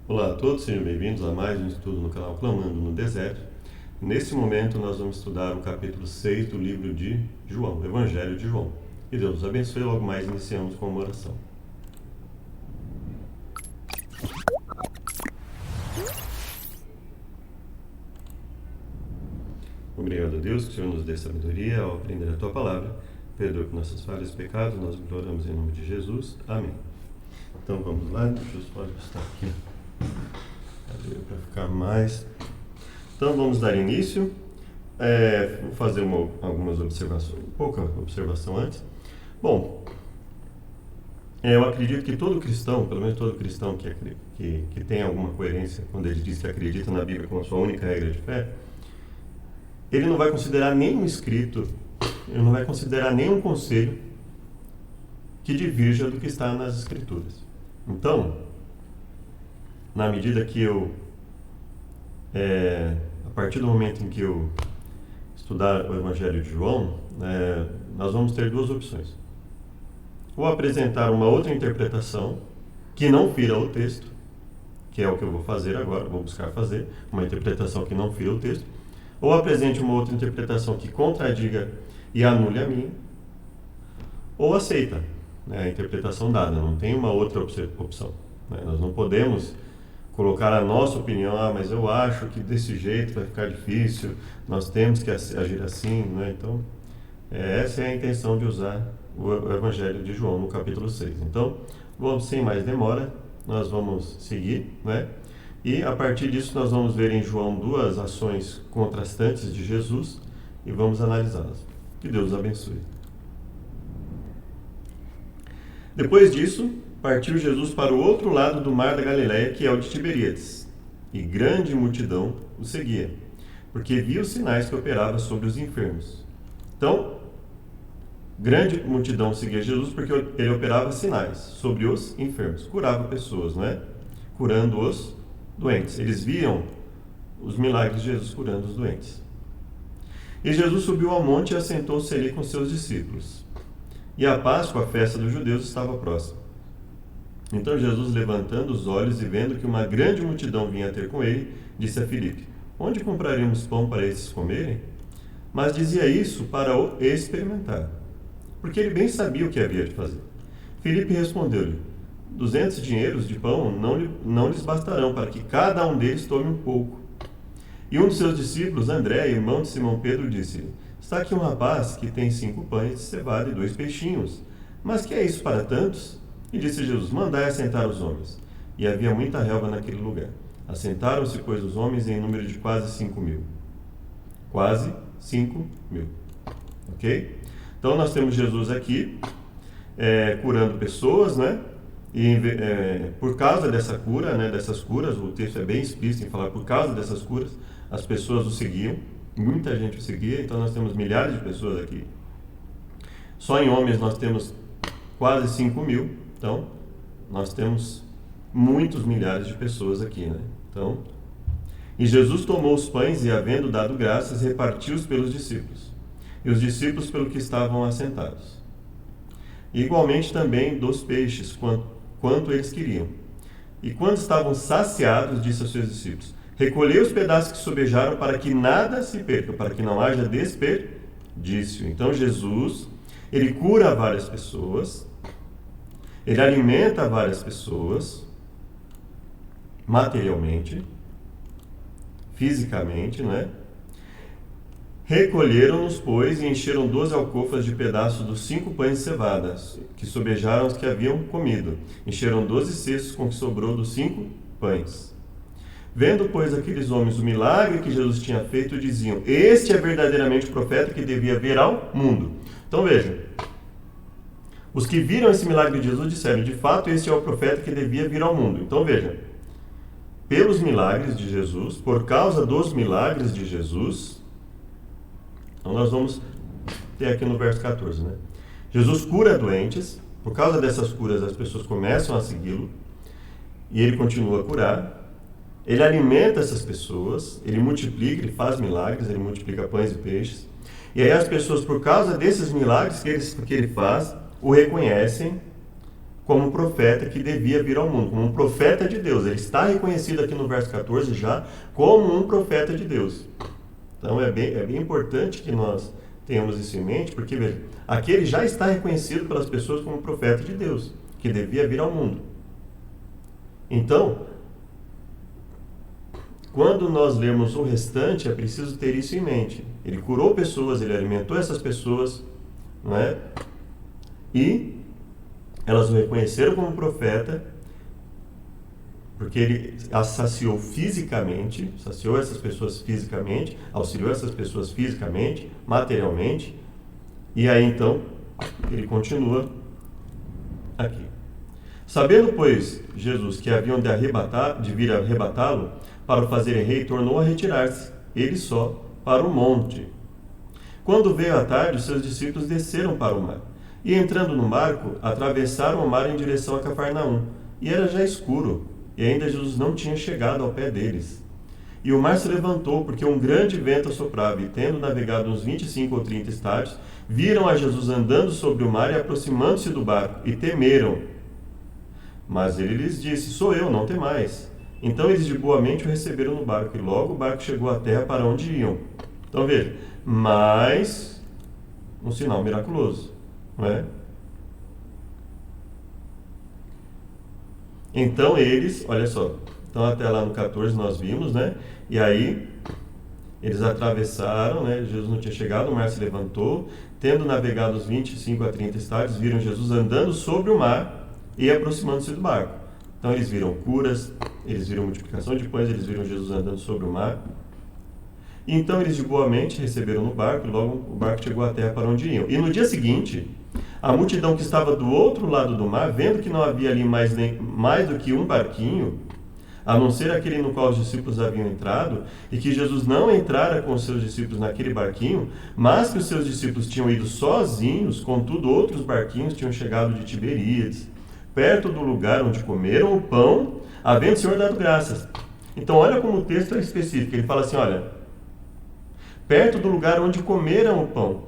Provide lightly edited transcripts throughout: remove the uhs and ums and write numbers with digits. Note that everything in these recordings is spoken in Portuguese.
Olá a todos, sejam bem-vindos a mais um estudo no canal Clamando no Deserto. Nesse momento nós vamos estudar o capítulo 6 do livro de João, o Evangelho de João. Que Deus nos abençoe e logo mais iniciamos com uma oração. Obrigado a Deus que o Senhor nos dê sabedoria ao aprender a Tua Palavra. Perdoe por nossas falhas e pecados, nós imploramos em nome de Jesus. Amém. Então vamos lá, deixa eu só ajustar aqui para ficar mais. Então vamos dar início. Vou fazer algumas observações, pouca observação antes. Bom, eu acredito que todo cristão, pelo menos todo cristão que tem alguma coerência quando ele diz que acredita na Bíblia como a sua única regra de fé, ele não vai considerar nenhum escrito, ele não vai considerar nenhum conselho que divirja do que está nas Escrituras. Então, na medida que a partir do momento em que eu estudar o Evangelho de João, nós vamos ter duas opções. Ou apresentar uma outra interpretação que não fira o texto, que é o que eu vou fazer agora, vou buscar fazer, uma interpretação que não fira o texto, ou apresente uma outra interpretação que contradiga e anule a minha, ou aceita a interpretação dada, não tem uma outra opção. Nós não podemos colocar a nossa opinião, mas eu acho que desse jeito vai ficar difícil, nós temos que agir assim, Então, essa é a intenção de usar o Evangelho de João no capítulo 6. Então, sem mais demora, nós vamos seguir, E a partir disso nós vamos ver em João duas ações contrastantes de Jesus e vamos analisá-las. Que Deus os abençoe. Depois disso, partiu Jesus para o outro lado do mar da Galileia, que é o de Tiberíades, e grande multidão o seguia, porque via os sinais que operava sobre os enfermos. Então, grande multidão seguia Jesus porque ele operava sinais sobre os enfermos, curava pessoas, Curando os doentes. Eles viam os milagres de Jesus curando os doentes. E Jesus subiu ao monte e assentou-se ali com seus discípulos. E a Páscoa, a festa dos judeus, estava próxima. Então Jesus, levantando os olhos e vendo que uma grande multidão vinha ter com ele, disse a Filipe: onde compraremos pão para esses comerem? Mas dizia isso para o experimentar, porque ele bem sabia o que havia de fazer. Filipe respondeu-lhe: 200 dinheiros de pão não lhes bastarão para que cada um deles tome um pouco. E um dos seus discípulos, André, irmão de Simão Pedro, disse-lhe: está aqui um rapaz que tem 5 pães de cevada e 2 peixinhos. Mas que é isso para tantos? E disse Jesus: mandai assentar os homens. E havia muita relva naquele lugar. Assentaram-se, pois, os homens em número de quase 5.000. Quase 5.000. Ok? Então nós temos Jesus aqui curando pessoas, E por causa dessa cura, dessas curas, o texto é bem explícito em falar, por causa dessas curas, as pessoas o seguiam, muita gente o seguia, então nós temos milhares de pessoas aqui. Só em homens nós temos quase 5.000, então nós temos muitos milhares de pessoas aqui, Então, e Jesus tomou os pães e, havendo dado graças, repartiu-os pelos discípulos, e os discípulos pelo que estavam assentados. E, igualmente também dos peixes, quanto eles queriam. E quando estavam saciados, disse aos seus discípulos: recolhei os pedaços que sobejaram para que nada se perca, para que não haja desperdício. Então Jesus, ele cura várias pessoas, ele alimenta várias pessoas, materialmente, fisicamente, Recolheram-nos, pois, e encheram 12 alcofas de pedaços dos 5 pães de cevada, que sobejaram os que haviam comido. Encheram 12 cestos com o que sobrou dos 5 pães. Vendo, pois, aqueles homens o milagre que Jesus tinha feito, diziam: este é verdadeiramente o profeta que devia vir ao mundo. Então vejam, os que viram esse milagre de Jesus disseram: de fato, este é o profeta que devia vir ao mundo. Então vejam, pelos milagres de Jesus, por causa dos milagres de Jesus. Então nós vamos ter aqui no verso 14, Jesus cura doentes, por causa dessas curas as pessoas começam a segui-lo, e ele continua a curar, ele alimenta essas pessoas, ele multiplica, ele faz milagres, ele multiplica pães e peixes, e aí as pessoas, por causa desses milagres que ele faz, o reconhecem como um profeta que devia vir ao mundo, como um profeta de Deus. Ele está reconhecido aqui no verso 14 já como um profeta de Deus. Então é bem importante que nós tenhamos isso em mente, porque veja, aqui ele já está reconhecido pelas pessoas como um profeta de Deus, que devia vir ao mundo. Então, quando nós lemos o restante, é preciso ter isso em mente. Ele curou pessoas, ele alimentou essas pessoas, não é? E elas o reconheceram como profeta, porque ele as saciou fisicamente, saciou essas pessoas fisicamente, auxiliou essas pessoas fisicamente, materialmente, e aí então ele continua aqui. Sabendo, pois, Jesus que haviam de vir arrebatá-lo para o fazerem rei, tornou a retirar-se, ele só, para o monte. Quando veio a tarde, os seus discípulos desceram para o mar, e entrando no barco, atravessaram o mar em direção a Cafarnaum, e era já escuro, e ainda Jesus não tinha chegado ao pé deles. E o mar se levantou, porque um grande vento assoprava, e tendo navegado uns 25 ou 30 estádios, viram a Jesus andando sobre o mar e aproximando-se do barco, e temeram. Mas ele lhes disse: sou eu, não temais. Então eles de boa mente o receberam no barco, e logo o barco chegou à terra para onde iam. Então veja, mais um sinal miraculoso, não é? Então eles, olha só, então até lá no 14 nós vimos, né? E aí eles atravessaram, né? Jesus não tinha chegado, o mar se levantou, tendo navegado os 25 a 30 estádios, viram Jesus andando sobre o mar e aproximando-se do barco. Então eles viram curas, eles viram multiplicação de pães, eles viram Jesus andando sobre o mar. E então eles de boa mente receberam no barco, e logo o barco chegou à terra para onde iam. E no dia seguinte, a multidão que estava do outro lado do mar, vendo que não havia ali mais do que um barquinho, a não ser aquele no qual os discípulos haviam entrado, e que Jesus não entrara com os seus discípulos naquele barquinho, mas que os seus discípulos tinham ido sozinhos, contudo outros barquinhos tinham chegado de Tiberíades, perto do lugar onde comeram o pão, havendo o Senhor dado graças. Então olha como o texto é específico, ele fala assim, olha, perto do lugar onde comeram o pão,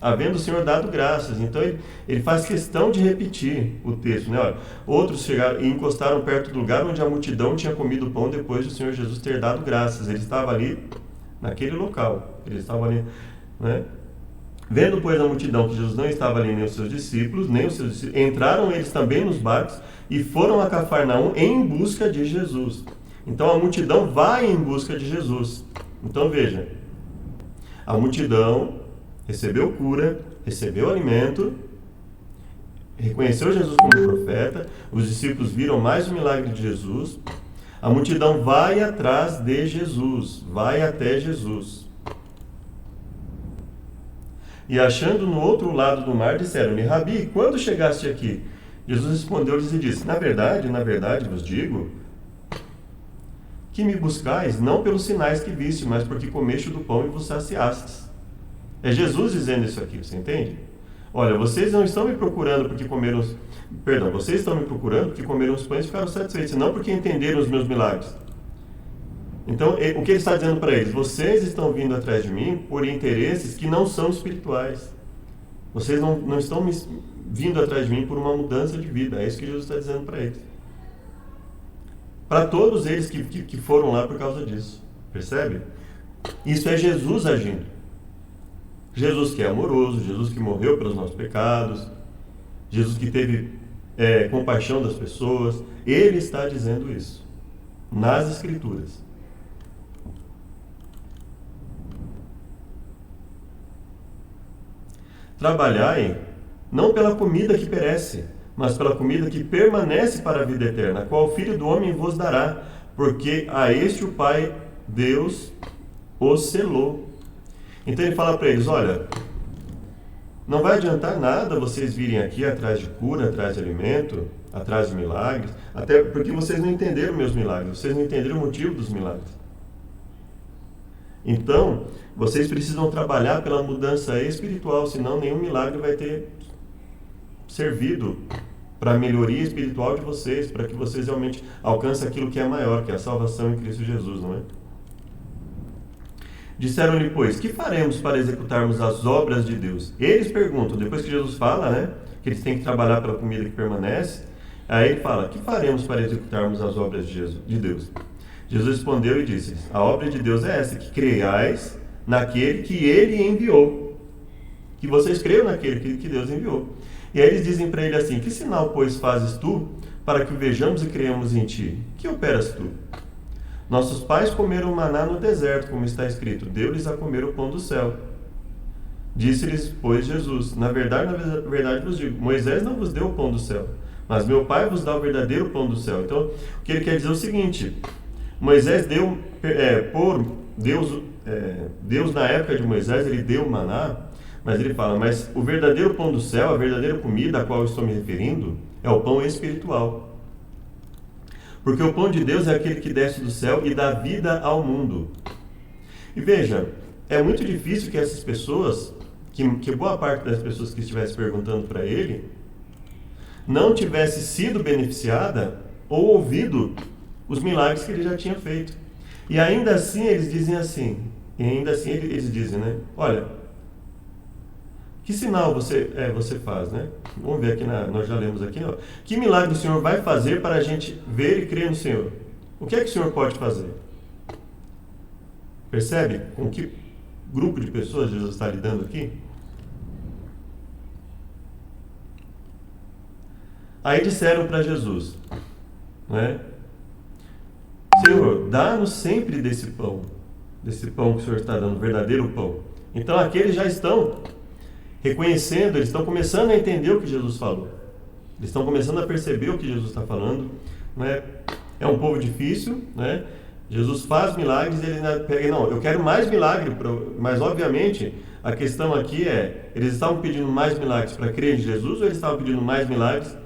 havendo o Senhor dado graças. Então ele faz questão de repetir o texto, né? Olha, outros chegaram e encostaram perto do lugar onde a multidão tinha comido o pão depois do Senhor Jesus ter dado graças. Ele estava ali naquele local, ele estava ali, né? Vendo, pois, a multidão que Jesus não estava ali, nem os seus discípulos, entraram eles também nos barcos e foram a Cafarnaum em busca de Jesus. Então a multidão vai em busca de Jesus. Então veja, a multidão recebeu cura, recebeu alimento, reconheceu Jesus como profeta, os discípulos viram mais um milagre de Jesus, a multidão vai atrás de Jesus, vai até Jesus. E achando no outro lado do mar, disseram-lhe: Rabi, quando chegaste aqui? Jesus respondeu-lhes e disse: na verdade vos digo, que me buscais não pelos sinais que viste, mas porque comeste do pão e vos saciastes. É Jesus dizendo isso aqui, você entende? Olha, vocês não estão me procurando porque comeram vocês estão me procurando porque comeram os pães e ficaram satisfeitos, não porque entenderam os meus milagres. Então, o que ele está dizendo para eles? Vocês estão vindo atrás de mim por interesses que não são espirituais. Vocês não estão vindo atrás de mim por uma mudança de vida. É isso que Jesus está dizendo para eles. Para todos eles que foram lá por causa disso. Percebe? Isso é Jesus agindo. Jesus que é amoroso, Jesus que morreu pelos nossos pecados, Jesus que teve compaixão das pessoas. Ele está dizendo isso nas Escrituras. Trabalhai não pela comida que perece, mas pela comida que permanece para a vida eterna, a qual o Filho do Homem vos dará, porque a este o Pai Deus o selou. Então ele fala para eles: olha, não vai adiantar nada vocês virem aqui atrás de cura, atrás de alimento, atrás de milagres, até porque vocês não entenderam meus milagres, vocês não entenderam o motivo dos milagres. Então, vocês precisam trabalhar pela mudança espiritual, senão nenhum milagre vai ter servido para a melhoria espiritual de vocês, para que vocês realmente alcancem aquilo que é maior, que é a salvação em Cristo Jesus, não é? Disseram-lhe, pois, que faremos para executarmos as obras de Deus? Eles perguntam, depois que Jesus fala, né, que eles têm que trabalhar pela comida que permanece, Aí ele fala: que faremos para executarmos as obras de Deus? Jesus respondeu e disse: a obra de Deus é essa, que creiais naquele que ele enviou. Que vocês creiam naquele que Deus enviou. E aí eles dizem para ele assim: que sinal, pois, fazes tu para que o vejamos e creiamos em ti? Que operas tu? Nossos pais comeram maná no deserto, como está escrito: deu-lhes a comer o pão do céu. Disse-lhes, pois, Jesus: na verdade vos digo, Moisés não vos deu o pão do céu, mas meu Pai vos dá o verdadeiro pão do céu. Então, o que ele quer dizer é o seguinte: Moisés deu, Deus na época de Moisés, ele deu maná, mas ele fala: mas o verdadeiro pão do céu, a verdadeira comida a qual eu estou me referindo, é o pão espiritual. Porque o pão de Deus é aquele que desce do céu e dá vida ao mundo. E veja, é muito difícil que essas pessoas, que boa parte das pessoas que estivessem perguntando para ele, não tivesse sido beneficiada ou ouvido os milagres que ele já tinha feito. E ainda assim eles dizem assim, eles dizem, né? Olha, que sinal você faz, né? Vamos ver aqui, nós já lemos aqui, ó. Que milagre o Senhor vai fazer para a gente ver e crer no Senhor? O que é que o Senhor pode fazer? Percebe com que grupo de pessoas Jesus está lidando aqui? Aí disseram para Jesus, né? Senhor, dá-nos sempre desse pão que o Senhor está dando, o verdadeiro pão. Então aqueles já estão reconhecendo, eles estão começando a entender o que Jesus falou. Eles estão começando a perceber o que Jesus está falando, né? É um povo difícil, né? Jesus faz milagres e ele pega, não, eu quero mais milagre, mas obviamente a questão aqui é, eles estavam pedindo mais milagres para crer em Jesus ou eles estavam pedindo mais milagres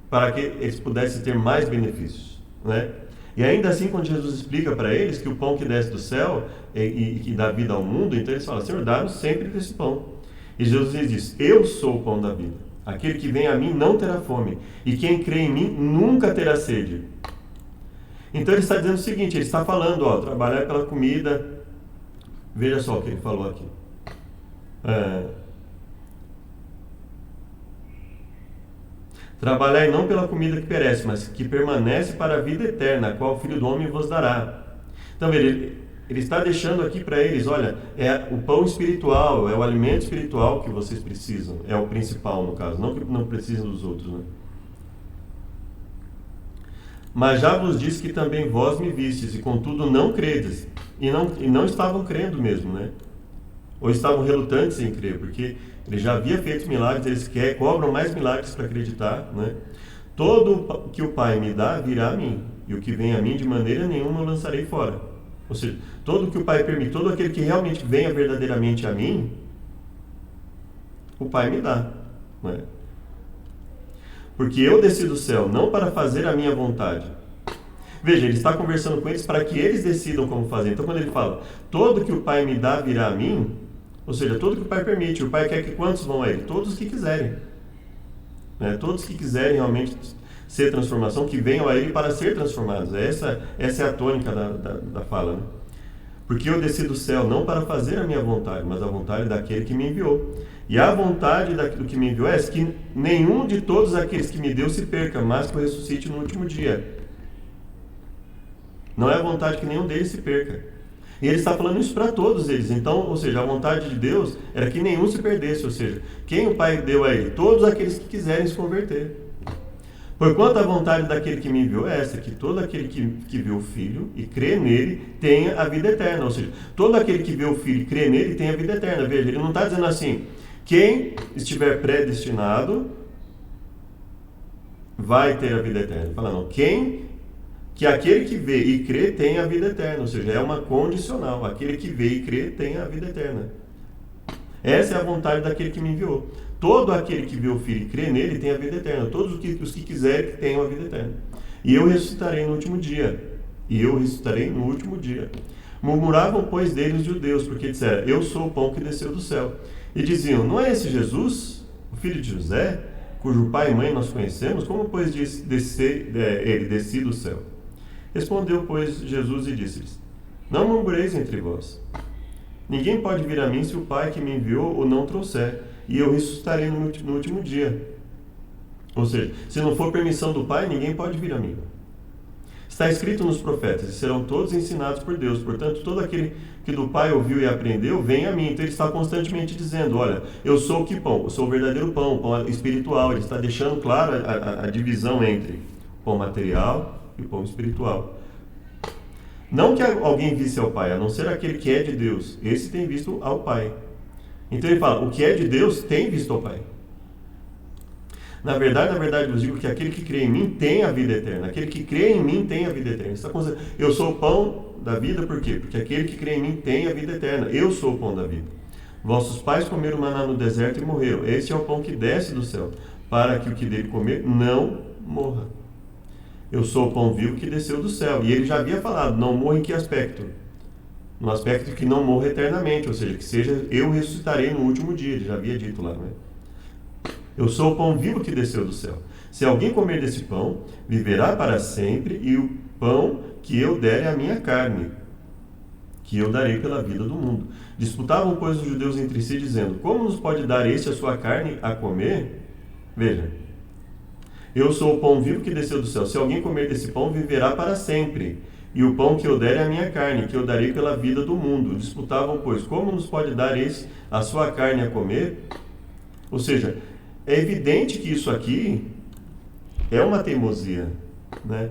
para que eles pudessem ter mais benefícios, né? E ainda assim, quando Jesus explica para eles que o pão que desce do céu e que dá vida ao mundo, então eles falam: Senhor, dá-nos sempre desse pão. E Jesus lhes diz: eu sou o pão da vida. Aquele que vem a mim não terá fome, e quem crê em mim nunca terá sede. Então ele está dizendo o seguinte, ele está falando, ó, trabalhar pela comida. Veja só o que ele falou aqui. Trabalhai não pela comida que perece, mas que permanece para a vida eterna, a qual o Filho do Homem vos dará. Então ele está deixando aqui para eles: olha, é o pão espiritual, é o alimento espiritual que vocês precisam. É o principal, no caso, não que não precisem dos outros, né? Mas já vos disse que também vós me vistes, e contudo não credes. E não estavam crendo mesmo, né? Ou estavam relutantes em crer, porque ele já havia feito milagres, eles cobram mais milagres para acreditar, né? Todo que o Pai me dá virá a mim, e o que vem a mim de maneira nenhuma eu lançarei fora. Ou seja, todo que o Pai permite, todo aquele que realmente venha verdadeiramente a mim, o Pai me dá, não é? Porque eu desci do céu não para fazer a minha vontade. Veja, ele está conversando com eles para que eles decidam como fazer. Então, quando ele fala, todo que o Pai me dá virá a mim, ou seja, todo que o Pai permite, o Pai quer que quantos vão a ele? Todos que quiserem. Né? Todos que quiserem realmente ser transformação, que venham a ele para ser transformados. Essa é a tônica da fala, né? Porque eu desci do céu não para fazer a minha vontade, mas a vontade daquele que me enviou. E a vontade do que me enviou é que nenhum de todos aqueles que me deu se perca, mas que eu ressuscite no último dia. Não é a vontade que nenhum deles se perca. E ele está falando isso para todos eles. Então, ou seja, a vontade de Deus era que nenhum se perdesse. Ou seja, quem o Pai deu a ele? Todos aqueles que quiserem se converter. Porquanto a vontade daquele que me enviou é essa, que todo aquele que vê o Filho e crê nele tenha a vida eterna. Ou seja, todo aquele que vê o Filho e crê nele tem a vida eterna. Veja, ele não está dizendo assim, quem estiver predestinado vai ter a vida eterna. Ele fala, não, que aquele que vê e crê tem a vida eterna. Ou seja, é uma condicional. Aquele que vê e crê tem a vida eterna. Essa é a vontade daquele que me enviou. Todo aquele que vê o Filho e crê nele tem a vida eterna. Todos os que quiserem tenham a vida eterna. E eu ressuscitarei no último dia. Murmuravam, pois, dele os judeus, porque disseram, eu sou o pão que desceu do céu. E diziam, não é esse Jesus, o filho de José, cujo pai e mãe nós conhecemos? Como, pois, ele desci do céu? Respondeu, pois, Jesus e disse-lhes, não murmureis entre vós. Ninguém pode vir a mim se o Pai que me enviou o não trouxer, e eu ressuscitarei no último dia. Ou seja, se não for permissão do Pai, ninguém pode vir a mim. Está escrito nos profetas, e serão todos ensinados por Deus. Portanto, todo aquele que do Pai ouviu e aprendeu, vem a mim. Então ele está constantemente dizendo, olha, eu sou o que pão, eu sou o verdadeiro pão, o pão espiritual. Ele está deixando claro a divisão entre pão material e pão espiritual. Não que alguém visse ao Pai, a não ser aquele que é de Deus. Esse tem visto ao Pai. Então ele fala, o que é de Deus tem visto ao Pai. Na verdade, vos digo que aquele que crê em mim tem a vida eterna. Aquele que crê em mim tem a vida eterna. Eu sou o pão da vida, por quê? Porque aquele que crê em mim tem a vida eterna. Eu sou o pão da vida. Vossos pais comeram maná no deserto e morreram. Este é o pão que desce do céu, para que o que dele comer não morra. Eu sou o pão vivo que desceu do céu. E ele já havia falado, não morra em que aspecto? No aspecto que não morra eternamente, ou seja, que seja eu ressuscitarei no último dia. Ele já havia dito lá, não é? Eu sou o pão vivo que desceu do céu. Se alguém comer desse pão, viverá para sempre, e o pão que eu der é a minha carne, que eu darei pela vida do mundo. Disputavam, pois, os judeus entre si, dizendo, como nos pode dar este a sua carne a comer? Veja, eu sou o pão vivo que desceu do céu. Se alguém comer desse pão, viverá para sempre. E o pão que eu der é a minha carne, que eu darei pela vida do mundo. Disputavam, pois, como nos pode dar este a sua carne a comer? Ou seja, é evidente que isso aqui é uma teimosia, né?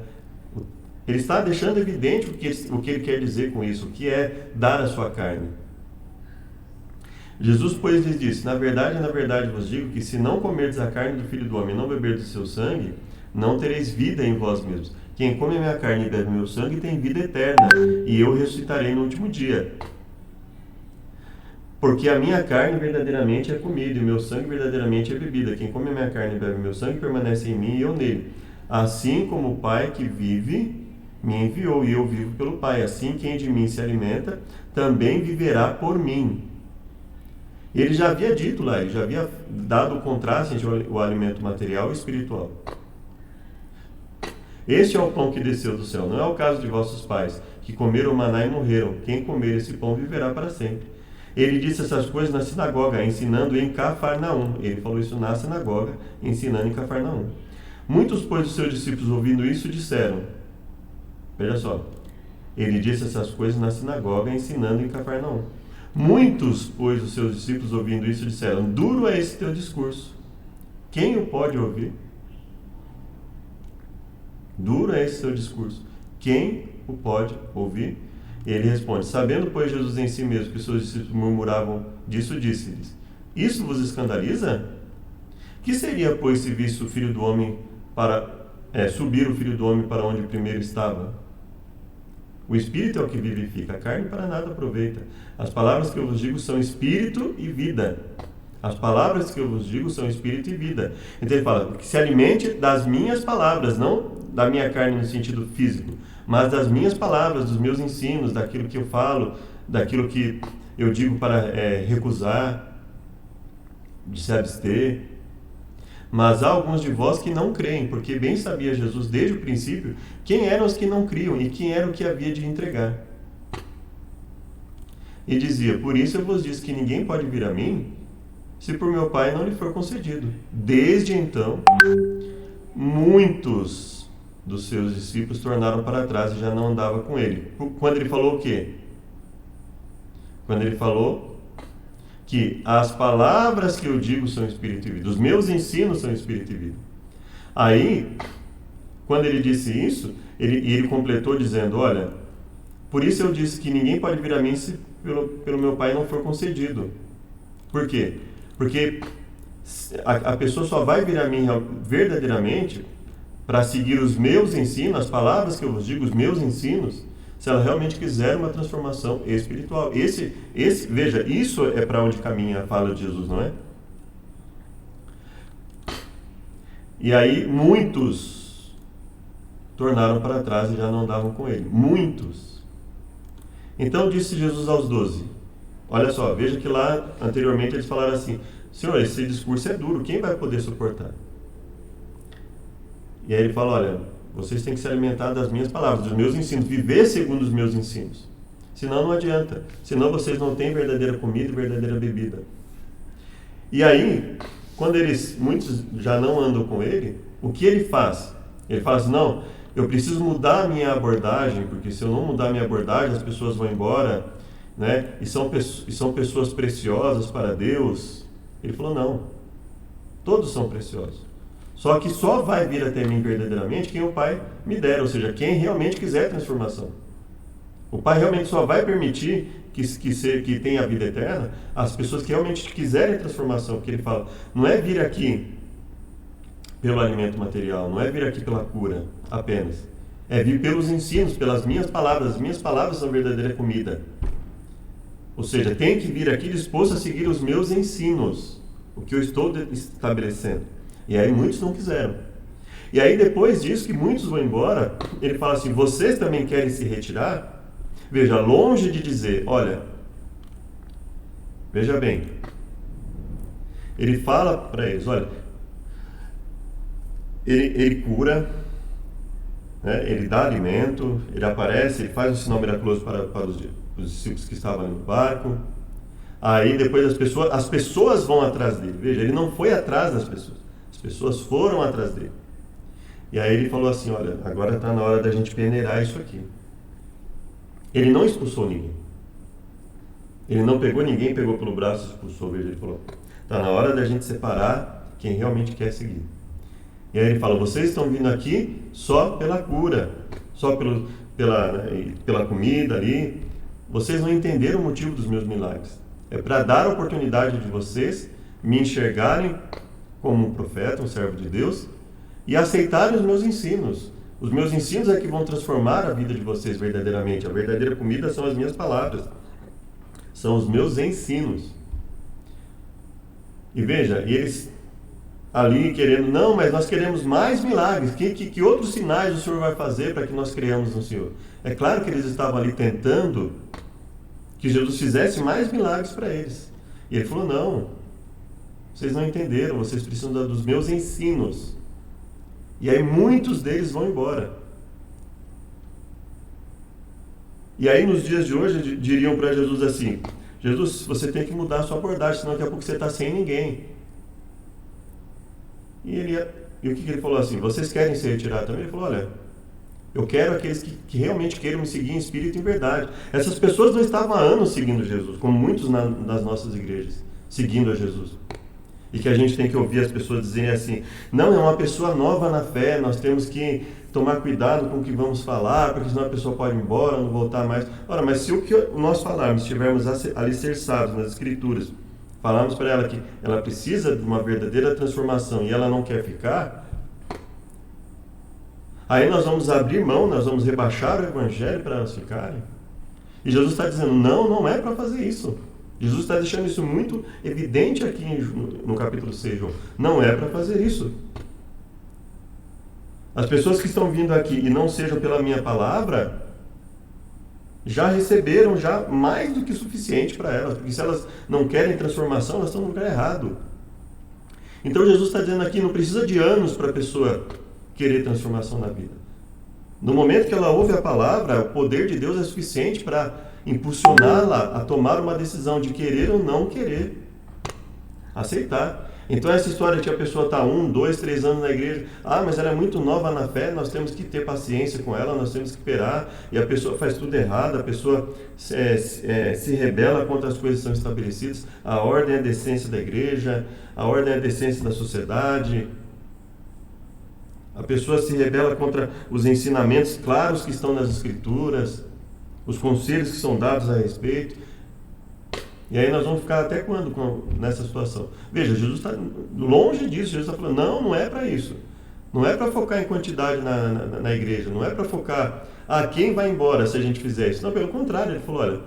Ele está deixando evidente o que ele quer dizer com isso, o que é dar a sua carne. Jesus, pois, lhes disse, na verdade vos digo que se não comerdes a carne do Filho do Homem e não beberdes o seu sangue, não tereis vida em vós mesmos. Quem come a minha carne e bebe o meu sangue tem vida eterna, e eu ressuscitarei no último dia. Porque a minha carne verdadeiramente é comida, e o meu sangue verdadeiramente é bebida. Quem come a minha carne e bebe o meu sangue permanece em mim e eu nele. Assim como o Pai que vive me enviou, e eu vivo pelo Pai. Assim quem de mim se alimenta, também viverá por mim. Ele já havia dito lá, ele já havia dado o contraste entre o alimento material e espiritual. Este é o pão que desceu do céu. Não é o caso de vossos pais, que comeram maná e morreram. Quem comer esse pão viverá para sempre. Ele disse essas coisas na sinagoga, ensinando em Cafarnaum. Ele falou isso na sinagoga, ensinando em Cafarnaum. Muitos, pois, dos seus discípulos, ouvindo isso, disseram... Veja só. Ele disse essas coisas na sinagoga, ensinando em Cafarnaum. Muitos, pois, dos seus discípulos, ouvindo isso, disseram, duro é esse teu discurso. Quem o pode ouvir? Duro é esse teu discurso. Quem o pode ouvir? Ele responde, sabendo, pois, Jesus em si mesmo que seus discípulos murmuravam disso, disse-lhes, isso vos escandaliza? Que seria, pois, se visse o Filho do Homem subir o Filho do Homem para onde primeiro estava? O Espírito é o que vivifica, a carne para nada aproveita. As palavras que eu vos digo são Espírito e vida. As palavras que eu vos digo são Espírito e vida. Então ele fala, que se alimente das minhas palavras, não da minha carne no sentido físico, mas das minhas palavras, dos meus ensinos, daquilo que eu falo, daquilo que eu digo para recusar, de se abster. Mas há alguns de vós que não creem, porque bem sabia Jesus desde o princípio quem eram os que não criam e quem era o que havia de entregar. E dizia, por isso eu vos disse que ninguém pode vir a mim, se por meu Pai não lhe for concedido. Desde então, muitos dos seus discípulos tornaram para trás e já não andavam com ele. Quando ele falou o quê? Quando ele falou que as palavras que eu digo são Espírito e vida, os meus ensinos são Espírito e vida. Aí, quando ele disse isso, ele completou dizendo, olha, por isso eu disse que ninguém pode vir a mim se pelo meu Pai não for concedido. Por quê? Porque a pessoa só vai vir a mim verdadeiramente para seguir os meus ensinos, as palavras que eu vos digo, os meus ensinos, se ela realmente quiser uma transformação espiritual. Veja, isso é para onde caminha a fala de Jesus, não é? E aí muitos tornaram para trás e já não andavam com ele. Muitos. Então disse Jesus aos 12, olha só, veja que lá anteriormente eles falaram assim, Senhor, esse discurso é duro, quem vai poder suportar? E aí ele fala, olha, vocês têm que se alimentar das minhas palavras, dos meus ensinos, viver segundo os meus ensinos. Senão não adianta. Senão vocês não têm verdadeira comida e verdadeira bebida. E aí, quando muitos já não andam com ele, o que ele faz? Ele fala assim, não, eu preciso mudar a minha abordagem, porque se eu não mudar a minha abordagem, as pessoas vão embora, né? E são pessoas preciosas para Deus. Ele falou, não, todos são preciosos. Só que só vai vir até mim verdadeiramente quem o Pai me der, ou seja, quem realmente quiser transformação. O Pai realmente só vai permitir que tenha a vida eterna as pessoas que realmente quiserem transformação, porque ele fala, não é vir aqui pelo alimento material, não é vir aqui pela cura apenas, é vir pelos ensinos, pelas minhas palavras. As minhas palavras são verdadeira comida, ou seja, tem que vir aqui disposto a seguir os meus ensinos, o que eu estou estabelecendo. E aí muitos não quiseram. E aí depois disso, que muitos vão embora, ele fala assim, vocês também querem se retirar? Veja, longe de dizer, olha, veja bem, ele fala para eles, olha, ele cura, né, ele dá alimento, ele aparece, ele faz um sinal miraculoso para os discípulos que estavam ali no barco. Aí depois as pessoas vão atrás dele. Veja, ele não foi atrás das pessoas, as pessoas foram atrás dele. E aí ele falou assim, olha, agora está na hora da gente peneirar isso aqui. Ele não expulsou ninguém. Ele não pegou ninguém, pegou pelo braço e expulsou. Veja, ele falou, está na hora da gente separar quem realmente quer seguir. E aí ele fala, vocês estão vindo aqui só pela cura, só pela comida ali. Vocês não entenderam o motivo dos meus milagres. É para dar a oportunidade de vocês me enxergarem como um profeta, um servo de Deus, e aceitarem os meus ensinos. Os meus ensinos é que vão transformar a vida de vocês verdadeiramente. A verdadeira comida são as minhas palavras. São os meus ensinos. E veja, eles ali querendo, não, mas nós queremos mais milagres. Que outros sinais o Senhor vai fazer para que nós creamos no Senhor? É claro que eles estavam ali tentando que Jesus fizesse mais milagres para eles. E ele falou, não, vocês não entenderam, vocês precisam dos meus ensinos. E aí muitos deles vão embora. E aí nos dias de hoje diriam para Jesus assim, Jesus, você tem que mudar a sua abordagem, senão daqui a pouco você está sem ninguém. E o que ele falou assim, vocês querem se retirar também? Ele falou, olha, eu quero aqueles que realmente queiram me seguir em espírito e em verdade. Essas pessoas não estavam há anos seguindo Jesus, como muitos nas nossas igrejas, seguindo a Jesus. E que a gente tem que ouvir as pessoas dizerem assim, não, é uma pessoa nova na fé, nós temos que tomar cuidado com o que vamos falar, porque senão a pessoa pode ir embora, não voltar mais. Ora, mas se o que nós falarmos, estivermos alicerçados nas Escrituras, falarmos para ela que ela precisa de uma verdadeira transformação e ela não quer ficar, aí nós vamos abrir mão, nós vamos rebaixar o Evangelho para elas ficarem. E Jesus está dizendo, não é para fazer isso. Jesus está deixando isso muito evidente aqui no capítulo 6, João. Não é para fazer isso. As pessoas que estão vindo aqui e não sejam pela minha palavra, já receberam já mais do que suficiente para elas. Porque se elas não querem transformação, elas estão no lugar errado. Então Jesus está dizendo aqui, não precisa de anos para a pessoa querer transformação na vida. No momento que ela ouve a palavra, o poder de Deus é suficiente para impulsioná-la a tomar uma decisão de querer ou não querer. Aceitar. Então essa história de que a pessoa está 1, 2, 3 anos na igreja, mas ela é muito nova na fé, nós temos que ter paciência com ela, nós temos que esperar, e a pessoa faz tudo errado, a pessoa se rebela contra as coisas que são estabelecidas, a ordem é a decência da igreja, a ordem é a decência da sociedade. A pessoa se rebela contra os ensinamentos claros que estão nas Escrituras, os conselhos que são dados a respeito. E aí nós vamos ficar até quando nessa situação? Veja, Jesus está longe disso. Jesus está falando, não é para isso. Não é para focar em quantidade na igreja. Não é para focar, quem vai embora se a gente fizer isso? Não, pelo contrário. Ele falou, olha,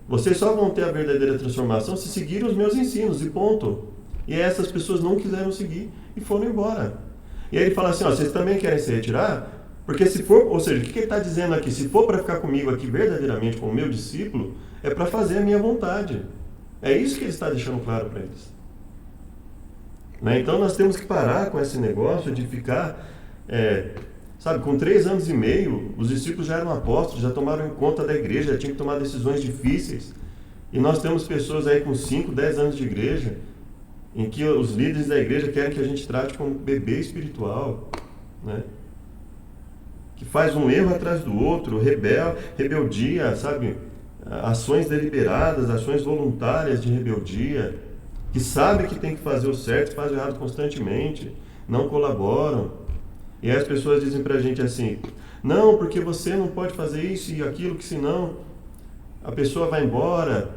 vocês só vão ter a verdadeira transformação se seguirem os meus ensinos, e ponto. E essas pessoas não quiseram seguir e foram embora. E aí ele fala assim, vocês também querem se retirar? Porque se for, ou seja, o que ele está dizendo aqui? Se for para ficar comigo aqui verdadeiramente como meu discípulo, é para fazer a minha vontade. É isso que ele está deixando claro para eles. Né? Então nós temos que parar com esse negócio de ficar, com 3 anos e meio, os discípulos já eram apóstolos, já tomaram conta da igreja, já tinham que tomar decisões difíceis. E nós temos pessoas aí com 5, 10 anos de igreja, em que os líderes da igreja querem que a gente trate como bebê espiritual, né? Que faz um erro atrás do outro, rebeldia, sabe? Ações deliberadas, ações voluntárias de rebeldia, que sabe que tem que fazer o certo, faz o errado constantemente, não colaboram. E aí as pessoas dizem pra gente assim, não, porque você não pode fazer isso e aquilo, que senão a pessoa vai embora.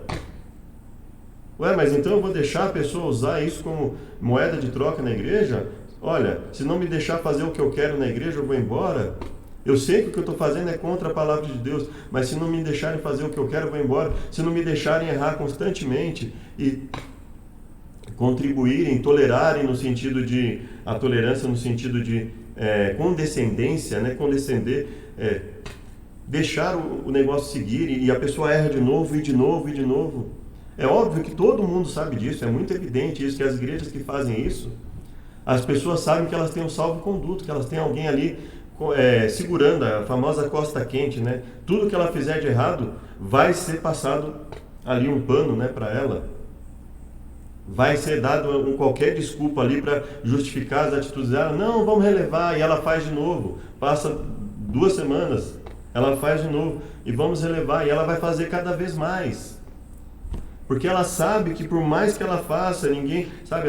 Ué, mas então eu vou deixar a pessoa usar isso como moeda de troca na igreja? Olha, se não me deixar fazer o que eu quero na igreja, eu vou embora. Eu sei que o que eu estou fazendo é contra a palavra de Deus, mas se não me deixarem fazer o que eu quero, eu vou embora. Se não me deixarem errar constantemente e contribuírem, tolerarem no sentido de, a tolerância no sentido de condescendência, né? Condescender, deixar o negócio seguir e a pessoa erra de novo e de novo e de novo. É óbvio que todo mundo sabe disso, é muito evidente isso, que as igrejas que fazem isso, as pessoas sabem que elas têm um salvo-conduto, que elas têm alguém ali segurando, a famosa costa quente, né? Tudo que ela fizer de errado vai ser passado ali um pano, né, para ela. Vai ser dado qualquer desculpa ali para justificar as atitudes dela. Não, vamos relevar, e ela faz de novo. Passa 2 semanas, ela faz de novo, e vamos relevar, e ela vai fazer cada vez mais. Porque ela sabe que por mais que ela faça, ninguém, sabe,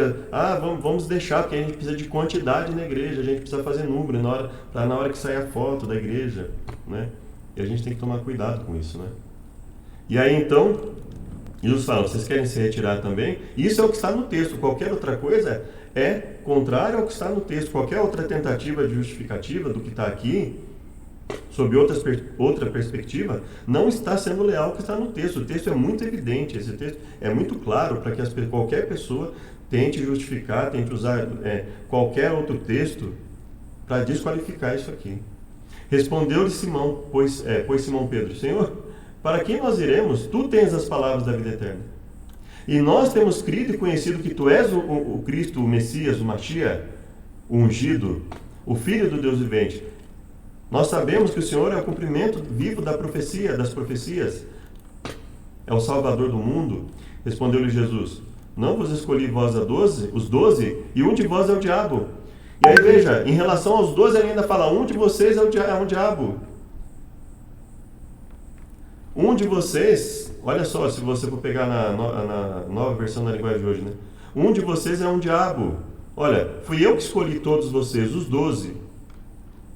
vamos deixar, porque a gente precisa de quantidade na igreja, a gente precisa fazer número na hora que sair a foto da igreja, né? E a gente tem que tomar cuidado com isso, né? E aí então, Jesus fala, vocês querem se retirar também? Isso é o que está no texto, qualquer outra coisa é contrário ao que está no texto, qualquer outra tentativa de justificativa do que está aqui, sob outra perspectiva, não está sendo leal ao que está no texto. O texto é muito evidente, esse texto é muito claro para que qualquer pessoa tente justificar, tente usar qualquer outro texto para desqualificar isso aqui. Respondeu-lhe Simão, pois Simão Pedro, Senhor, para quem nós iremos? Tu tens as palavras da vida eterna. E nós temos crido e conhecido que tu és o Cristo, o Messias, o Mashiach, o ungido, o Filho do Deus vivente. Nós sabemos que o Senhor é o cumprimento vivo das profecias. É o Salvador do mundo. Respondeu-lhe Jesus, não vos escolhi vós os 12, e um de vós é o diabo. E aí veja, em relação aos 12 ele ainda fala, um de vocês é um diabo. Um de vocês, olha só, se você for pegar na nova versão da linguagem de hoje, né? Um de vocês é um diabo. Olha, fui eu que escolhi todos vocês, os 12.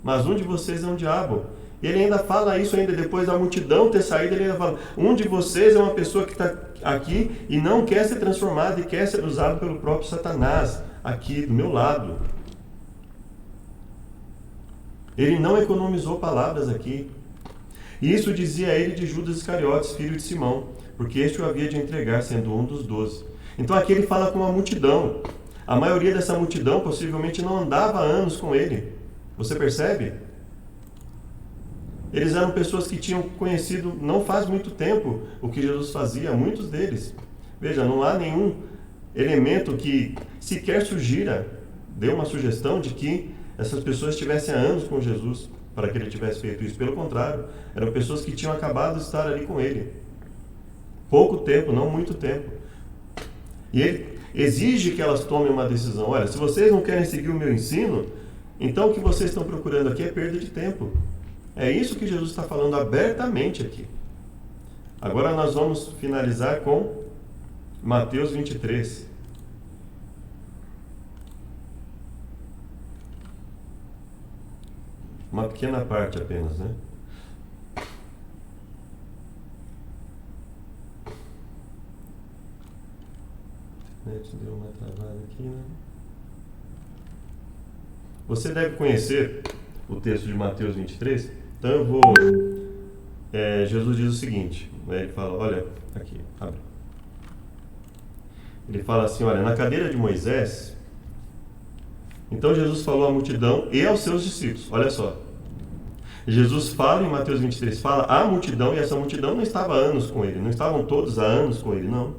Mas um de vocês é um diabo. E ele ainda fala isso ainda depois da multidão ter saído, ele ainda fala, um de vocês é uma pessoa que está aqui e não quer ser transformado e quer ser usado pelo próprio Satanás, aqui do meu lado. Ele não economizou palavras aqui. E isso dizia ele de Judas Iscariotes, filho de Simão, porque este o havia de entregar, sendo um dos 12. Então aqui ele fala com a multidão. A maioria dessa multidão possivelmente não andava há anos com ele. Você percebe? Eles eram pessoas que tinham conhecido não faz muito tempo o que Jesus fazia, muitos deles. Veja, não há nenhum elemento que sequer dê uma sugestão de que essas pessoas estivessem há anos com Jesus para que ele tivesse feito isso. Pelo contrário, eram pessoas que tinham acabado de estar ali com ele. Pouco tempo, não muito tempo. E ele exige que elas tomem uma decisão. Olha, se vocês não querem seguir o meu ensino, então o que vocês estão procurando aqui é perda de tempo. É isso que Jesus está falando abertamente aqui. Agora nós vamos finalizar com Mateus 23. Uma pequena parte apenas, né? Deu uma travada aqui, né? Você deve conhecer o texto de Mateus 23, então eu vou... Jesus diz o seguinte, né? Ele fala, olha, aqui, abre. Ele fala assim, olha, na cadeira de Moisés, então Jesus falou à multidão e aos seus discípulos, olha só. Jesus fala em Mateus 23, fala à multidão, e essa multidão não estava há anos com ele, não estavam todos há anos com ele, não.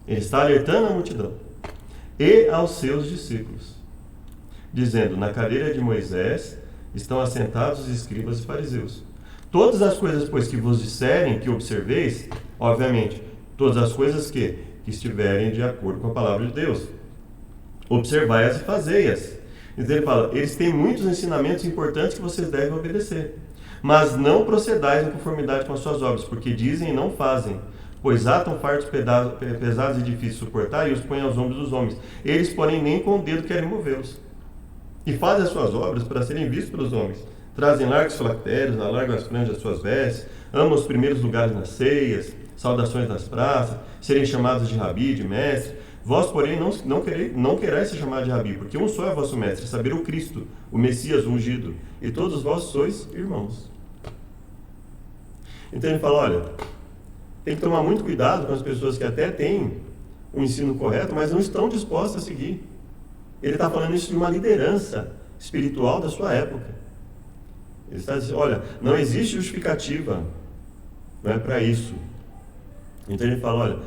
Ele está alertando a multidão e aos seus discípulos, dizendo, na cadeira de Moisés estão assentados os escribas e fariseus. Todas as coisas, pois, que vos disserem, que observeis, obviamente, todas as coisas que que estiverem de acordo com a palavra de Deus. Observai-as e fazei-as. Então ele fala, eles têm muitos ensinamentos importantes que vocês devem obedecer. Mas não procedais em conformidade com as suas obras, porque dizem e não fazem. Pois atam fardos pesados e difíceis de suportar e os põem aos ombros dos homens. Eles, porém, nem com o dedo querem movê-los. E fazem as suas obras para serem vistos pelos homens. Trazem largos filactérios, alargam as franjas das suas vestes, amam os primeiros lugares nas ceias, saudações nas praças, serem chamados de rabi, de mestre. Vós, porém, não querais ser chamados de rabi, porque um só é vosso mestre, saber o Cristo, o Messias ungido, e todos vós sois irmãos. Então ele fala, olha, tem que tomar muito cuidado com as pessoas que até têm um ensino correto, mas não estão dispostas a seguir. Ele está falando isso de uma liderança espiritual da sua época. Ele está dizendo, olha, não existe justificativa, não é para isso. Então ele fala, olha,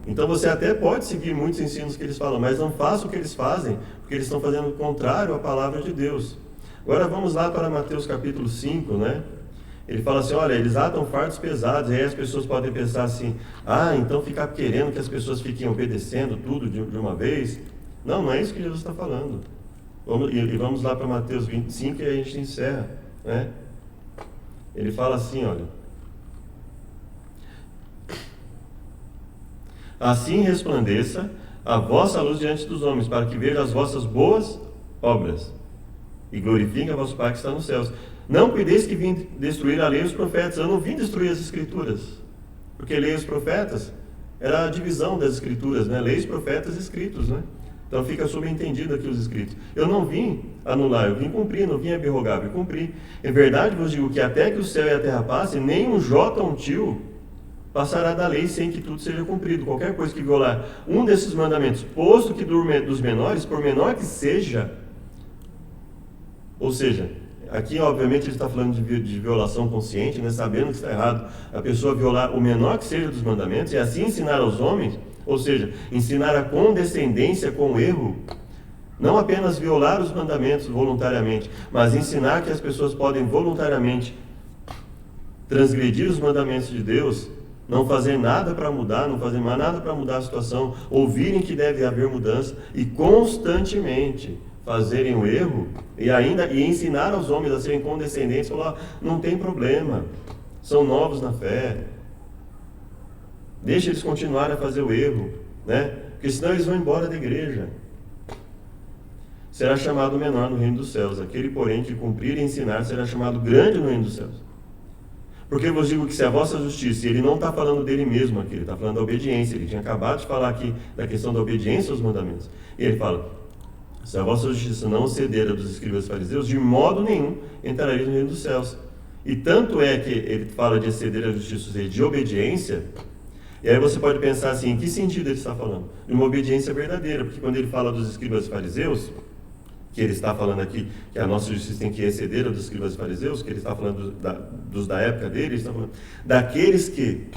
então você até pode seguir muitos ensinos que eles falam, mas não faça o que eles fazem, porque eles estão fazendo o contrário à palavra de Deus. Agora vamos lá para Mateus capítulo 5, né? Ele fala assim, olha, eles atam fardos pesados, e aí as pessoas podem pensar assim, então ficar querendo que as pessoas fiquem obedecendo tudo de uma vez. Não, não é isso que Jesus está falando. Vamos lá para Mateus 25 e a gente encerra, né? Ele fala assim, olha, assim resplandeça a vossa luz diante dos homens, para que vejam as vossas boas obras e glorifiquem a vosso Pai que está nos céus. Não cuideis que vim destruir a lei e os profetas. Eu não vim destruir as escrituras, porque lei e os profetas era a divisão das escrituras, né? Leis, profetas, escritos, né? Então fica subentendido aqui os escritos. Eu não vim anular, eu vim cumprir, não vim abrogar, vim cumprir. Em verdade vos digo que até que o céu e a terra passem, nem um jota ou um tio passará da lei sem que tudo seja cumprido. Qualquer coisa que violar um desses mandamentos, posto que dos menores, por menor que seja, ou seja, aqui obviamente ele está falando de violação consciente, né, sabendo que está errado a pessoa violar o menor que seja dos mandamentos, e assim ensinar aos homens, ou seja, ensinar a condescendência com o erro, não apenas violar os mandamentos voluntariamente, mas ensinar que as pessoas podem voluntariamente transgredir os mandamentos de Deus, não fazer nada para mudar, não fazer mais nada para mudar a situação, ouvirem que deve haver mudança e constantemente fazerem o erro e ensinar aos homens a serem condescendentes, falar, não tem problema, são novos na fé, deixa eles continuarem a fazer o erro, né? Porque senão eles vão embora da igreja. Será chamado menor no reino dos céus, aquele porém que cumprir e ensinar será chamado grande no reino dos céus. Porque eu vos digo que se a vossa justiça, ele não está falando dele mesmo aqui, ele está falando da obediência, ele tinha acabado de falar aqui da questão da obediência aos mandamentos, e ele fala, se a vossa justiça não ceder a dos escribas e fariseus, de modo nenhum entrareis no reino dos céus. E tanto é que ele fala de exceder a justiça, ou seja, de obediência, e aí você pode pensar assim, em que sentido ele está falando? De uma obediência verdadeira, porque quando ele fala dos escribas e fariseus, que ele está falando aqui, que a nossa justiça tem que exceder a dos escribas e fariseus, que ele está falando dos da época dele, ele está falando daqueles que,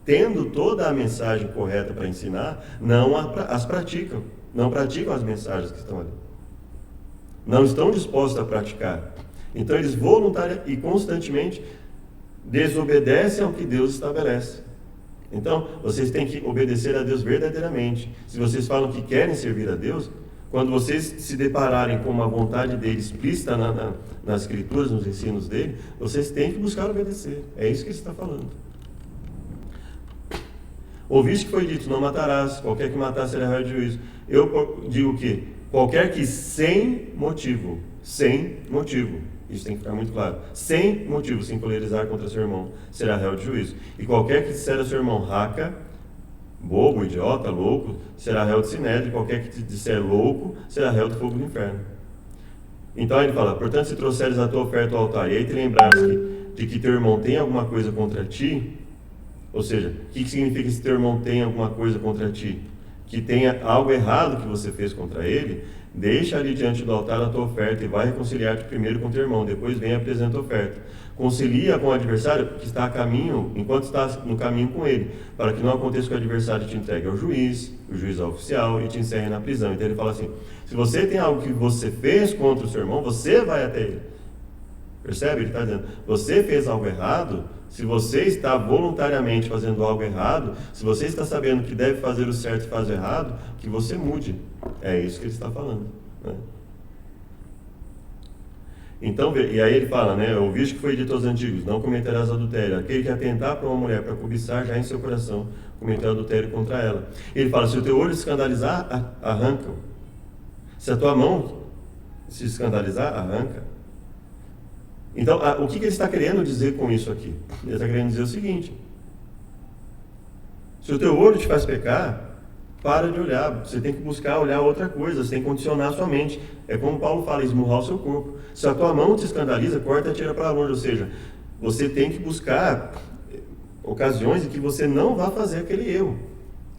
tendo toda a mensagem correta para ensinar, não as praticam, não praticam as mensagens que estão ali. Não estão dispostos a praticar. Então eles voluntariamente e constantemente desobedecem ao que Deus estabelece. Então, vocês têm que obedecer a Deus verdadeiramente. Se vocês falam que querem servir a Deus, quando vocês se depararem com uma vontade dele explícita nas escrituras, nos ensinos dele, vocês têm que buscar obedecer. É isso que ele está falando. Ouviste que foi dito, não matarás, qualquer que matar será réu de juízo. Eu digo que qualquer que sem motivo, isso tem que ficar muito claro, sem motivo se encolerizar contra seu irmão, será réu de juízo. E qualquer que disser a seu irmão raca, bobo, idiota, louco, será réu de sinédrio, qualquer que te disser louco, será réu do fogo do inferno. Então ele fala, portanto, se trouxeres a tua oferta ao altar, e aí te lembrares de que teu irmão tem alguma coisa contra ti, ou seja, o que significa se teu irmão tem alguma coisa contra ti? Que tenha algo errado que você fez contra ele, deixa ali diante do altar a tua oferta e vai reconciliar-te primeiro com teu irmão, depois vem e apresenta a oferta. Concilia com o adversário que está a caminho, enquanto está no caminho com ele, para que não aconteça que o adversário te entregue ao juiz, o juiz ao oficial e te encerre na prisão. Então ele fala assim, se você tem algo que você fez contra o seu irmão, você vai até ele. Percebe? Ele está dizendo, você fez algo errado, Se você está voluntariamente fazendo algo errado, se você está sabendo que deve fazer o certo e faz o errado, que você mude. É isso que ele está falando, né? Então, e aí ele fala, né? Ouviste que foi dito aos antigos, não cometerás adultério. Aquele que atentar para uma mulher para cobiçar, já em seu coração cometeu adultério contra ela. Ele fala, se o teu olho escandalizar, arranca-o. Se a tua mão se escandalizar, arranca. Então, o que ele está querendo dizer com isso aqui? Ele está querendo dizer o seguinte: se o teu olho te faz pecar, para de olhar. Você tem que buscar olhar outra coisa, você tem que condicionar a sua mente. É como Paulo fala, esmurrar o seu corpo. Se a tua mão te escandaliza, corta e tira para longe. Ou seja, você tem que buscar ocasiões em que você não vai fazer aquele erro.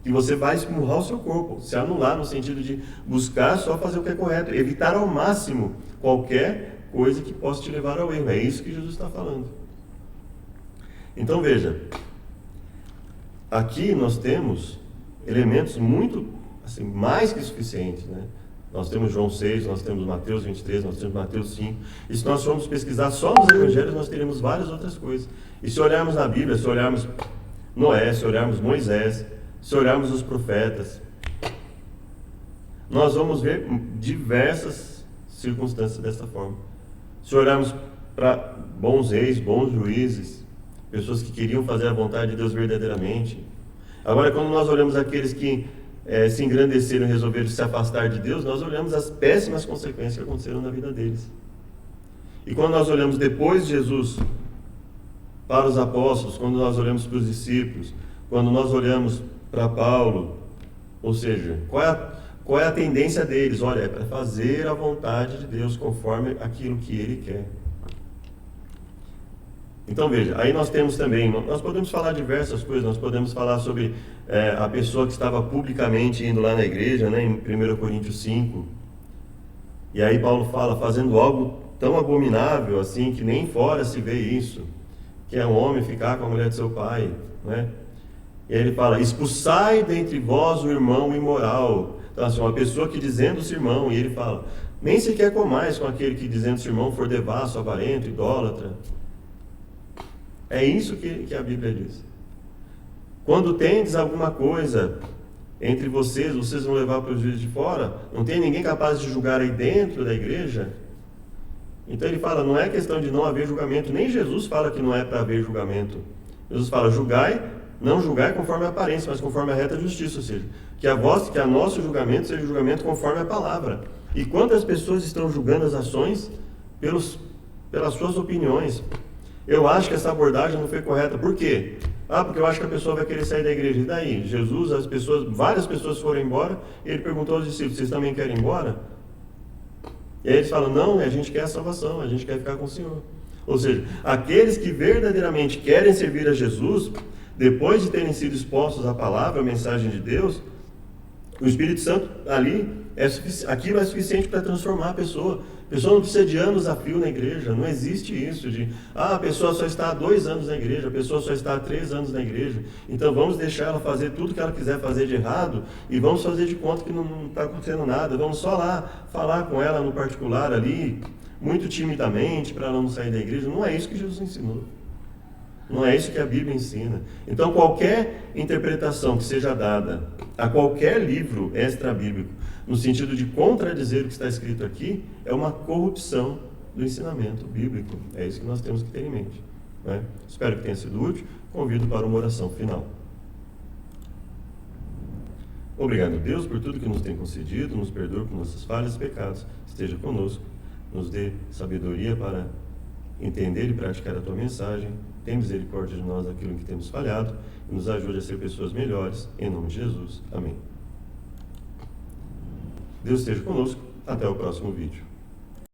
Que você vai esmurrar o seu corpo, se anular no sentido de buscar só fazer o que é correto, evitar ao máximo qualquer coisa que possa te levar ao erro. É isso que Jesus está falando. Então veja, aqui nós temos elementos muito, assim, mais que suficientes, né? Nós temos João 6, nós temos Mateus 23, nós temos Mateus 5. E se nós formos pesquisar só nos evangelhos, nós teremos várias outras coisas. E se olharmos na Bíblia, se olharmos Noé, se olharmos Moisés, se olharmos os profetas, nós vamos ver diversas circunstâncias dessa forma. Se olharmos para bons reis, bons juízes, pessoas que queriam fazer a vontade de Deus verdadeiramente. Agora, quando nós olhamos aqueles que se engrandeceram e resolveram se afastar de Deus, nós olhamos as péssimas consequências que aconteceram na vida deles. E quando nós olhamos depois de Jesus para os apóstolos, quando nós olhamos para os discípulos, quando nós olhamos para Paulo, ou seja, qual é a tendência deles? Olha, é para fazer a vontade de Deus conforme aquilo que Ele quer. Então veja, aí nós temos também, nós podemos falar diversas coisas, nós podemos falar sobre a pessoa que estava publicamente indo lá na igreja, né, em 1 Coríntios 5, e aí Paulo fala, fazendo algo tão abominável assim, que nem fora se vê isso, que é um homem ficar com a mulher de seu pai, né? E aí ele fala, expulsai dentre vós o irmão imoral. Então assim, uma pessoa que dizendo-se irmão, e ele fala, nem sequer comais com aquele que dizendo-se irmão for devasso, avarento, idólatra. É isso que a Bíblia diz. Quando tendes alguma coisa entre vocês vão levar para os juízes de fora, não tem ninguém capaz de julgar aí dentro da igreja. Então ele fala, não é questão de não haver julgamento, nem Jesus fala que não é para haver julgamento. Jesus fala, não julgai conforme a aparência, mas conforme a reta justiça, ou seja, que a nosso julgamento seja julgamento conforme a palavra. E quantas pessoas estão julgando as ações pelas suas opiniões? Eu acho que essa abordagem não foi correta. Por quê? Porque eu acho que a pessoa vai querer sair da igreja. E daí? Jesus, várias pessoas foram embora, e ele perguntou aos discípulos, vocês também querem ir embora? E aí eles falam, não, a gente quer a salvação, a gente quer ficar com o Senhor. Ou seja, aqueles que verdadeiramente querem servir a Jesus, depois de terem sido expostos à palavra, à mensagem de Deus, o Espírito Santo ali, aquilo é suficiente para transformar a pessoa. A pessoa não precisa de anos a fio na igreja, não existe isso de, a pessoa só está há 2 anos na igreja, a pessoa só está há 3 anos na igreja, então vamos deixar ela fazer tudo que ela quiser fazer de errado e vamos fazer de conta que não está acontecendo nada, vamos só lá falar com ela no particular ali, muito timidamente, para ela não sair da igreja. Não é isso que Jesus ensinou. Não é isso que a Bíblia ensina. Então, qualquer interpretação que seja dada a qualquer livro extra-bíblico, no sentido de contradizer o que está escrito aqui, é uma corrupção do ensinamento bíblico. É isso que nós temos que ter em mente, né? Espero que tenha sido útil. Convido para uma oração final. Obrigado, Deus, por tudo que nos tem concedido, nos perdoe por nossas falhas e pecados. Esteja conosco, nos dê sabedoria para entender e praticar a Tua mensagem. Tem misericórdia de nós naquilo em que temos falhado e nos ajude a ser pessoas melhores. Em nome de Jesus. Amém. Deus esteja conosco. Até o próximo vídeo.